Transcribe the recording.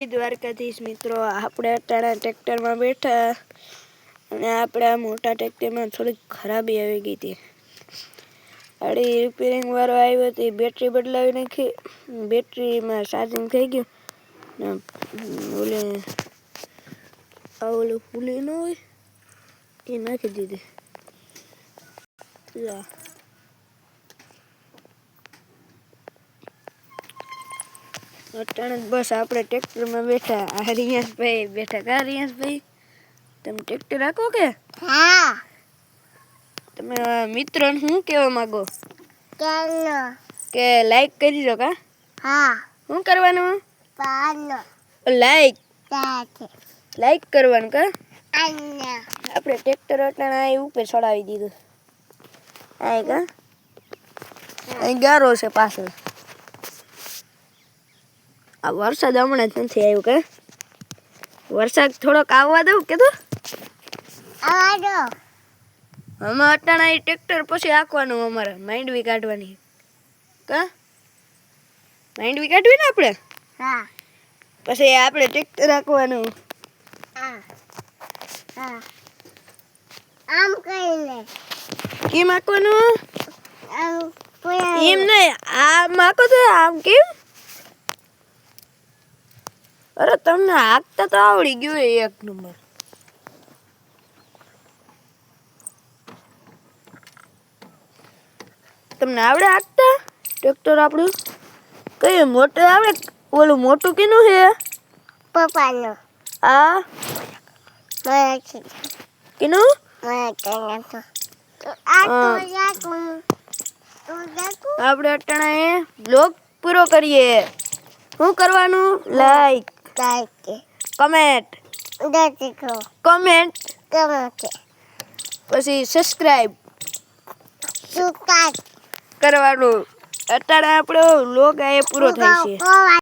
દ્વારકાધીશ મિત્રો, આપણે અત્યારે ટ્રેક્ટરમાં બેઠા અને આપણા મોટા ટ્રેક્ટરમાં થોડીક ખરાબી આવી ગઈ હતી. આડી રિપેરિંગ વાળો આવ્યો હતો, બેટરી બદલાવી નાખી. બેટરીમાં ચાર્જિંગ થઈ ગયું. ઓલું ફૂલી ન હોય એ નાખી દીધી. અચાનક બસ આપણે ટ્રેક્ટરમાં બેઠા. આ રિયાસભાઈ બેઠા. કા રિયાસભાઈ, તમે ટ્રેક્ટર રાખો કે? હા. તમે મિત્રોને શું કહેવા માંગો? કે લાઈક કરી દો. કા? હા. શું કરવાનું? લાઈક કરવાનું. કા? આપણે ટ્રેક્ટર અટાણા અહીં ઉપર ચડાવી દીધું. આ કા અહીં ગારો છે પાછળ. આ વરસાદ હમણાં જ નથી આવ્યો. કે વરસાદ થોડોક આવવા દઉં કે? તો અમે અટાણા ટ્રેક્ટર પછી હાંકવાનું. અમારે માંડવી કાઢવાની. કા માંડવી કાઢવી ને આપણે? હા. પછી આપણે ટ્રેક્ટર હાંકવાનું. આમ કરીને કેમ હાંકવાનું? એમ નહીં, આમ હાંકો તો. આમ કેમ? અરે તમને હાંકતા તો આવડી ગયું એક નંબર. તમને આવડે હાંકતા ટ્રેક્ટર આપણું? કયું મોટું આવડે? ઓલું મોટું કેનું છે? પપ્પાનું. આ કેનું? આપણે અટાણા બ્લોગ પૂરો કરીએ. શું કરવાનું? લાઈક, કમેન્ટ, પછી સબસ્ક્રાઇબ કરવાનું. અટાણે આપણો બ્લોગ આ પૂરો થાય છે.